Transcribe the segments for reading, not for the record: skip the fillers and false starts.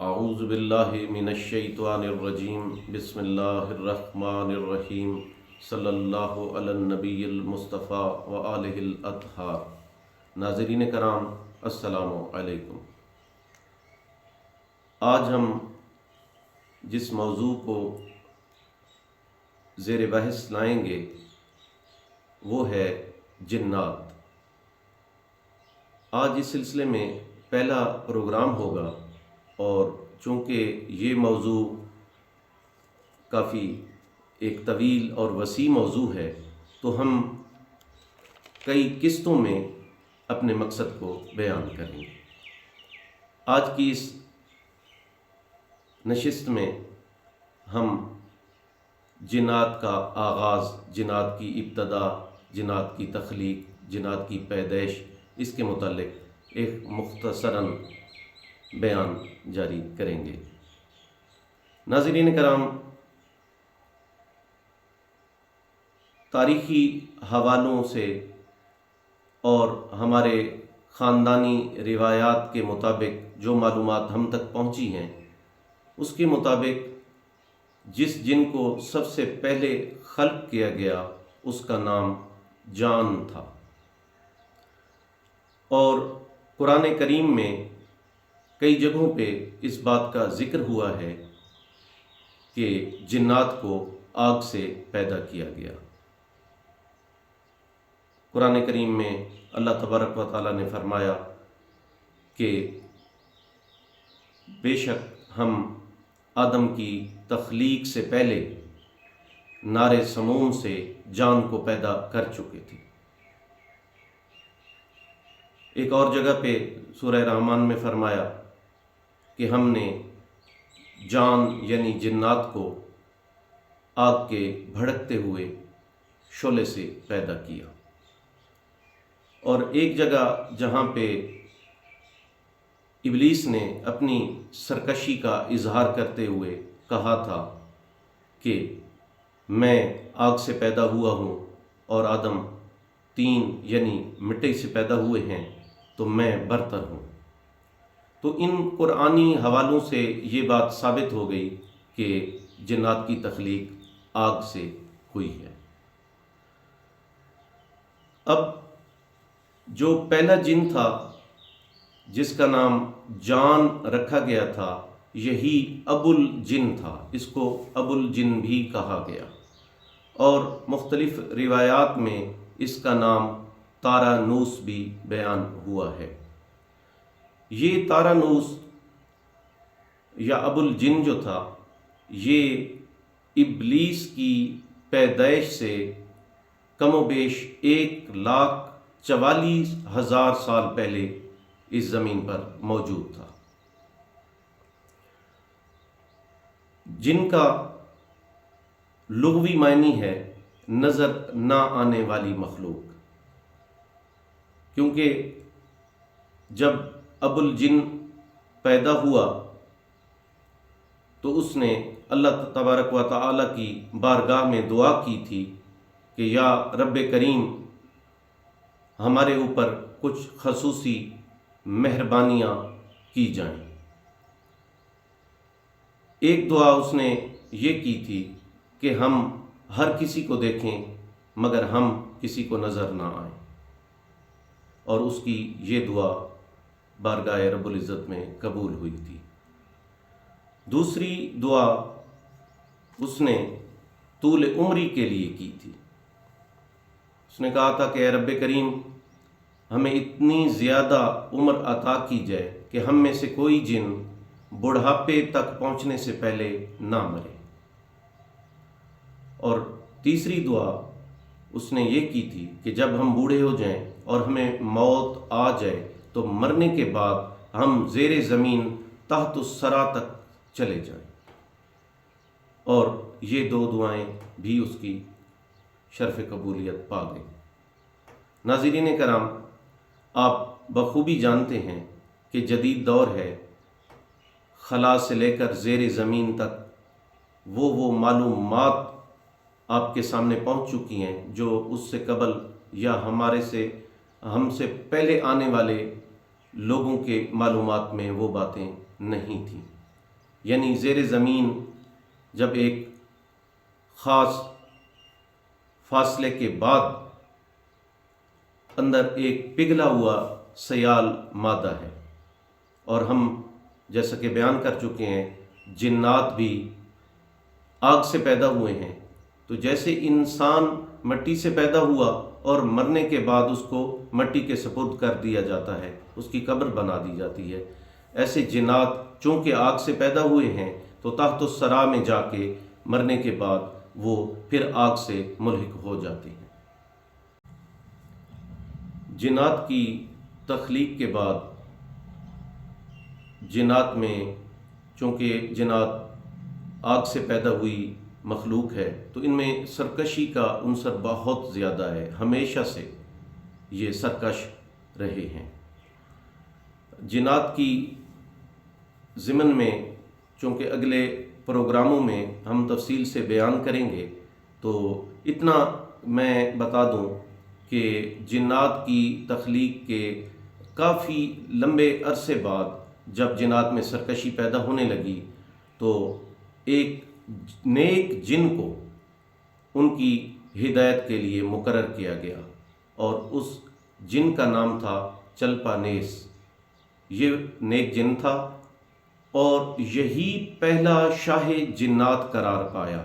اعوذ باللہ من الشیطان الرجیم بسم اللہ الرحمن الرحیم صلی اللہ علی النبی المصطفیٰ وآلہ الاطہار۔ ناظرین کرام السلام علیکم۔ آج ہم جس موضوع کو زیر بحث لائیں گے وہ ہے جنات۔ آج اس سلسلے میں پہلا پروگرام ہوگا، اور چونکہ یہ موضوع کافی ایک طویل اور وسیع موضوع ہے تو ہم کئی قسطوں میں اپنے مقصد کو بیان کریں گے۔ آج کی اس نشست میں ہم جنات کا آغاز، جنات کی ابتدا، جنات کی تخلیق، جنات کی پیدائش، اس کے متعلق ایک مختصراً بیان جاری کریں گے۔ ناظرین کرام، تاریخی حوالوں سے اور ہمارے خاندانی روایات کے مطابق جو معلومات ہم تک پہنچی ہیں، اس کے مطابق جس جن کو سب سے پہلے خلق کیا گیا اس کا نام جان تھا، اور قرآن کریم میں کئی جگہوں پہ اس بات کا ذکر ہوا ہے کہ جنات کو آگ سے پیدا کیا گیا۔ قرآن کریم میں اللہ تبارک و تعالیٰ نے فرمایا کہ بے شک ہم آدم کی تخلیق سے پہلے نار سموم سے جان کو پیدا کر چکے تھے۔ ایک اور جگہ پہ سورہ رحمان میں فرمایا کہ ہم نے جان یعنی جنات کو آگ کے بھڑکتے ہوئے شعلے سے پیدا کیا۔ اور ایک جگہ جہاں پہ ابلیس نے اپنی سرکشی کا اظہار کرتے ہوئے کہا تھا کہ میں آگ سے پیدا ہوا ہوں اور آدم طین یعنی مٹی سے پیدا ہوئے ہیں تو میں برتر ہوں، تو ان قرآنی حوالوں سے یہ بات ثابت ہو گئی کہ جنات کی تخلیق آگ سے ہوئی ہے۔ اب جو پہلا جن تھا جس کا نام جان رکھا گیا تھا، یہی ابو الجن تھا، اس کو ابو الجن بھی کہا گیا، اور مختلف روایات میں اس کا نام تارانوس بھی بیان ہوا ہے۔ یہ تارانوس یا ابو الجن جو تھا، یہ ابلیس کی پیدائش سے کم و بیش 1,44,000 سال پہلے اس زمین پر موجود تھا۔ جن کا لغوی معنی ہے نظر نہ آنے والی مخلوق، کیونکہ جب ابو الجن پیدا ہوا تو اس نے اللہ تبارک و تعالیٰ کی بارگاہ میں دعا کی تھی کہ یا رب کریم، ہمارے اوپر کچھ خصوصی مہربانیاں کی جائیں۔ ایک دعا اس نے یہ کی تھی کہ ہم ہر کسی کو دیکھیں مگر ہم کسی کو نظر نہ آئیں، اور اس کی یہ دعا بارگاہ رب العزت میں قبول ہوئی تھی۔ دوسری دعا اس نے طول عمری کے لیے کی تھی۔ اس نے کہا تھا کہ اے رب کریم، ہمیں اتنی زیادہ عمر عطا کی جائے کہ ہم میں سے کوئی جن بڑھاپے تک پہنچنے سے پہلے نہ مرے۔ اور تیسری دعا اس نے یہ کی تھی کہ جب ہم بوڑھے ہو جائیں اور ہمیں موت آ جائے تو مرنے کے بعد ہم زیر زمین تحت الثری تک چلے جائیں، اور یہ دو دعائیں بھی اس کی شرف قبولیت پا گئی۔ ناظرین کرام، آپ بخوبی جانتے ہیں کہ جدید دور ہے، خلا سے لے کر زیر زمین تک وہ معلومات آپ کے سامنے پہنچ چکی ہیں جو اس سے قبل یا ہم سے پہلے آنے والے لوگوں کے معلومات میں وہ باتیں نہیں تھیں۔ یعنی زیر زمین جب ایک خاص فاصلے کے بعد اندر ایک پگھلا ہوا سیال مادہ ہے، اور ہم جیسا کہ بیان کر چکے ہیں جنات بھی آگ سے پیدا ہوئے ہیں، تو جیسے انسان مٹی سے پیدا ہوا اور مرنے کے بعد اس کو مٹی کے سپرد کر دیا جاتا ہے، اس کی قبر بنا دی جاتی ہے، ایسے جنات چونکہ آگ سے پیدا ہوئے ہیں تو تحت الثری میں جا کے مرنے کے بعد وہ پھر آگ سے ملحق ہو جاتے ہیں۔ جنات کی تخلیق کے بعد جنات میں چونکہ جنات آگ سے پیدا ہوئی مخلوق ہے تو ان میں سرکشی کا عنصر بہت زیادہ ہے، ہمیشہ سے یہ سرکش رہے ہیں۔ جنات کی ضمن میں چونکہ اگلے پروگراموں میں ہم تفصیل سے بیان کریں گے، تو اتنا میں بتا دوں کہ جنات کی تخلیق کے کافی لمبے عرصے بعد جب جنات میں سرکشی پیدا ہونے لگی تو ایک نیک جن کو ان کی ہدایت کے لیے مقرر کیا گیا، اور اس جن کا نام تھا چلپا نیس۔ یہ نیک جن تھا اور یہی پہلا شاہ جنات قرار پایا،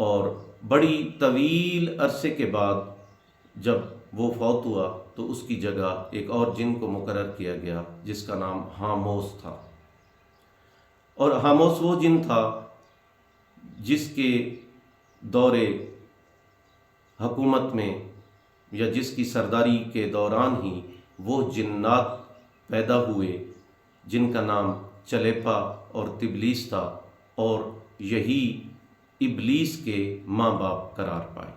اور بڑی طویل عرصے کے بعد جب وہ فوت ہوا تو اس کی جگہ ایک اور جن کو مقرر کیا گیا جس کا نام ہاموس تھا، اور ہاموس وہ جن تھا جس کے دور حکومت میں یا جس کی سرداری کے دوران ہی وہ جنات پیدا ہوئے جن کا نام چلیپا اور تبلیس تھا، اور یہی ابلیس کے ماں باپ قرار پائے۔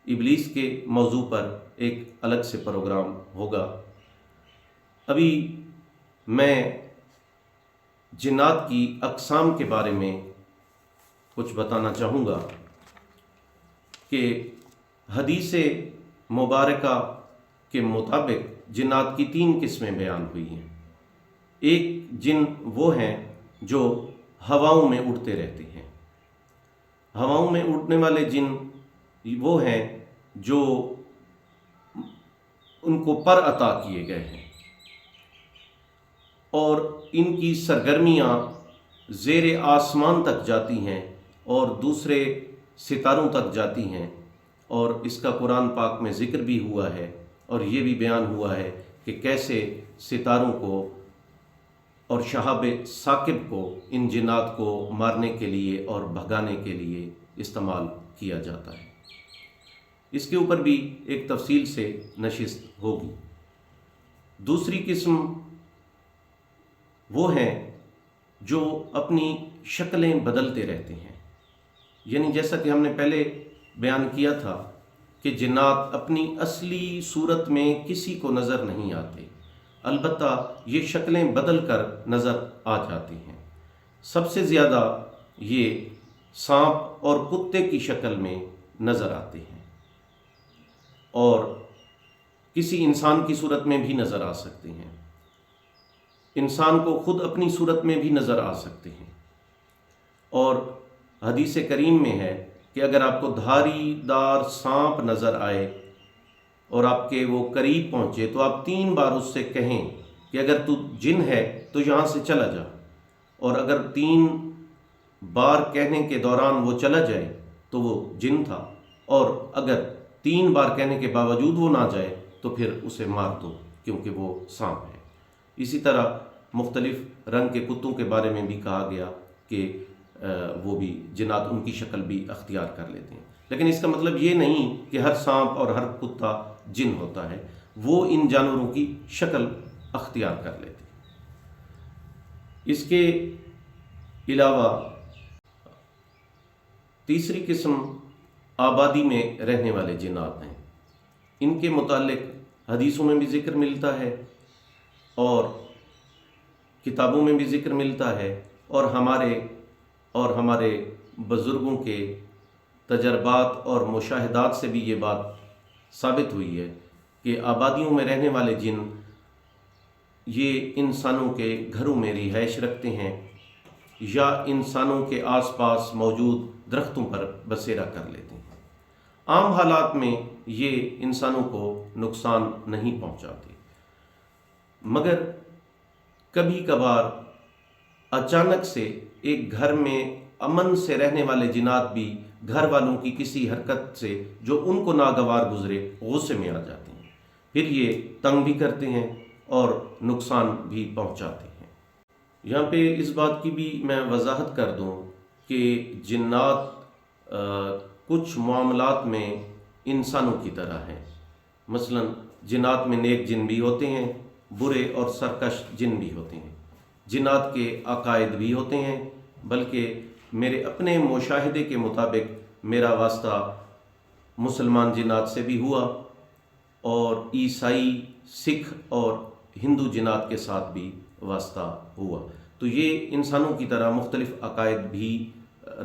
ابلیس کے موضوع پر ایک الگ سے پروگرام ہوگا۔ ابھی میں جنات کی اقسام کے بارے میں کچھ بتانا چاہوں گا کہ حدیث مبارکہ کے مطابق جنات کی 3 قسمیں بیان ہوئی ہیں۔ ایک جن وہ ہیں جو ہواؤں میں اڑتے رہتے ہیں۔ ہواؤں میں اڑنے والے جن وہ ہیں جو ان کو پر عطا کیے گئے ہیں، اور ان کی سرگرمیاں زیر آسمان تک جاتی ہیں اور دوسرے ستاروں تک جاتی ہیں، اور اس کا قرآن پاک میں ذکر بھی ہوا ہے، اور یہ بھی بیان ہوا ہے کہ کیسے ستاروں کو اور شہاب ثاقب کو ان جنات کو مارنے کے لیے اور بھگانے کے لیے استعمال کیا جاتا ہے۔ اس کے اوپر بھی ایک تفصیل سے نشست ہوگی۔ دوسری قسم وہ ہیں جو اپنی شکلیں بدلتے رہتے ہیں، یعنی جیسا کہ ہم نے پہلے بیان کیا تھا کہ جنات اپنی اصلی صورت میں کسی کو نظر نہیں آتے، البتہ یہ شکلیں بدل کر نظر آ جاتی ہیں۔ سب سے زیادہ یہ سانپ اور کتے کی شکل میں نظر آتے ہیں، اور کسی انسان کی صورت میں بھی نظر آ سکتے ہیں، انسان کو خود اپنی صورت میں بھی نظر آ سکتے ہیں۔ اور حدیث کریم میں ہے کہ اگر آپ کو دھاری دار سانپ نظر آئے اور آپ کے وہ قریب پہنچے تو آپ 3 بار اس سے کہیں کہ اگر تو جن ہے تو یہاں سے چلا جا، اور اگر 3 بار کہنے کے دوران وہ چلا جائے تو وہ جن تھا، اور اگر 3 بار کہنے کے باوجود وہ نہ جائے تو پھر اسے مار دو کیونکہ وہ سانپ ہے۔ اسی طرح مختلف رنگ کے کتوں کے بارے میں بھی کہا گیا کہ وہ بھی جنات ان کی شکل بھی اختیار کر لیتے ہیں، لیکن اس کا مطلب یہ نہیں کہ ہر سانپ اور ہر کتا جن ہوتا ہے، وہ ان جانوروں کی شکل اختیار کر لیتے ہیں۔ اس کے علاوہ تیسری قسم آبادی میں رہنے والے جنات ہیں۔ ان کے متعلق حدیثوں میں بھی ذکر ملتا ہے اور کتابوں میں بھی ذکر ملتا ہے، اور ہمارے بزرگوں کے تجربات اور مشاہدات سے بھی یہ بات ثابت ہوئی ہے کہ آبادیوں میں رہنے والے جن یہ انسانوں کے گھروں میں رہائش رکھتے ہیں یا انسانوں کے آس پاس موجود درختوں پر بسیرا کر لیتے ہیں۔ عام حالات میں یہ انسانوں کو نقصان نہیں پہنچاتے، مگر کبھی کبھار اچانک سے ایک گھر میں امن سے رہنے والے جنات بھی گھر والوں کی کسی حرکت سے جو ان کو ناگوار گزرے غصے میں آ جاتے ہیں، پھر یہ تنگ بھی کرتے ہیں اور نقصان بھی پہنچاتے ہیں۔ یہاں پہ اس بات کی بھی میں وضاحت کر دوں کہ جنات کچھ معاملات میں انسانوں کی طرح ہیں۔ مثلا جنات میں نیک جن بھی ہوتے ہیں، برے اور سرکش جن بھی ہوتے ہیں۔ جنات کے عقائد بھی ہوتے ہیں، بلکہ میرے اپنے مشاہدے کے مطابق میرا واسطہ مسلمان جنات سے بھی ہوا اور عیسائی، سکھ اور ہندو جنات کے ساتھ بھی واسطہ ہوا۔ تو یہ انسانوں کی طرح مختلف عقائد بھی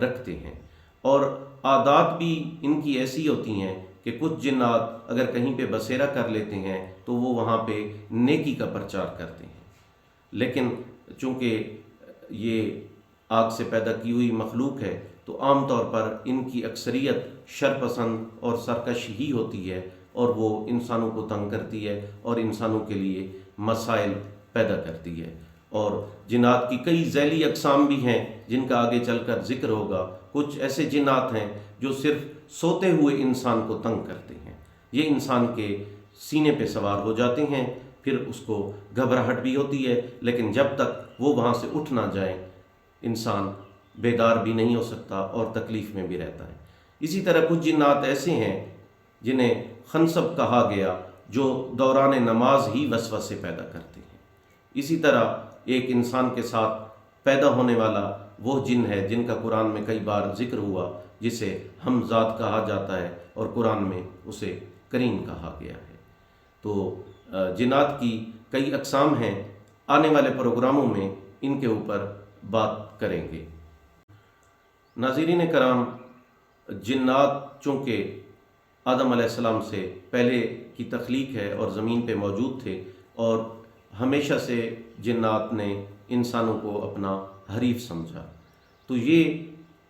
رکھتے ہیں، اور عادات بھی ان کی ایسی ہوتی ہیں کہ کچھ جنات اگر کہیں پہ بسیرا کر لیتے ہیں تو وہ وہاں پہ نیکی کا پرچار کرتے ہیں، لیکن چونکہ یہ آگ سے پیدا کی ہوئی مخلوق ہے تو عام طور پر ان کی اکثریت شرپسند اور سرکش ہی ہوتی ہے، اور وہ انسانوں کو تنگ کرتی ہے اور انسانوں کے لیے مسائل پیدا کرتی ہے۔ اور جنات کی کئی ذیلی اقسام بھی ہیں جن کا آگے چل کر ذکر ہوگا۔ کچھ ایسے جنات ہیں جو صرف سوتے ہوئے انسان کو تنگ کرتے ہیں، یہ انسان کے سینے پہ سوار ہو جاتے ہیں، پھر اس کو گھبراہٹ بھی ہوتی ہے، لیکن جب تک وہ وہاں سے اٹھ نہ جائیں انسان بیدار بھی نہیں ہو سکتا اور تکلیف میں بھی رہتا ہے۔ اسی طرح کچھ جنات ایسے ہیں جنہیں خنسب کہا گیا، جو دوران نماز ہی وسوسے پیدا کرتے ہیں۔ اسی طرح ایک انسان کے ساتھ پیدا ہونے والا وہ جن ہے جن کا قرآن میں کئی بار ذکر ہوا، جسے ہمزاد کہا جاتا ہے اور قرآن میں اسے کریم کہا گیا ہے۔ تو جنات کی کئی اقسام ہیں، آنے والے پروگراموں میں ان کے اوپر بات کریں گے۔ ناظرین کرام، جنات چونکہ آدم علیہ السلام سے پہلے کی تخلیق ہے اور زمین پہ موجود تھے، اور ہمیشہ سے جنات نے انسانوں کو اپنا حریف سمجھا، تو یہ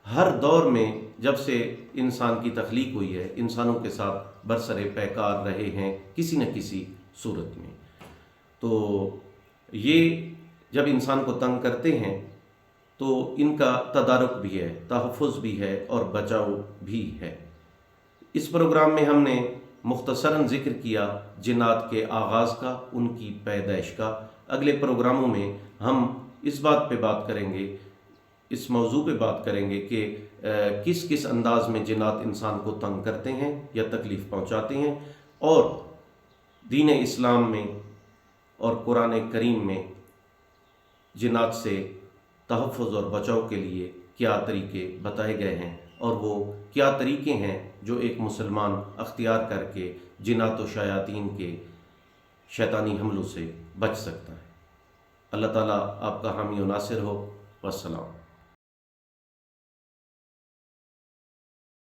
ہر دور میں جب سے انسان کی تخلیق ہوئی ہے انسانوں کے ساتھ برسر پیکار رہے ہیں کسی نہ کسی صورت میں۔ تو یہ جب انسان کو تنگ کرتے ہیں تو ان کا تدارک بھی ہے، تحفظ بھی ہے اور بچاؤ بھی ہے۔ اس پروگرام میں ہم نے مختصراً ذکر کیا جنات کے آغاز کا، ان کی پیدائش کا۔ اگلے پروگراموں میں ہم اس بات پہ بات کریں گے، اس موضوع پہ بات کریں گے کہ کس کس انداز میں جنات انسان کو تنگ کرتے ہیں یا تکلیف پہنچاتے ہیں، اور دین اسلام میں اور قرآن کریم میں جنات سے تحفظ اور بچاؤ کے لیے کیا طریقے بتائے گئے ہیں، اور وہ کیا طریقے ہیں جو ایک مسلمان اختیار کر کے جنات و شیاطین کے شیطانی حملوں سے بچ سکتا ہے۔ اللہ تعالیٰ آپ کا حامی و ناصر ہو۔ والسلام۔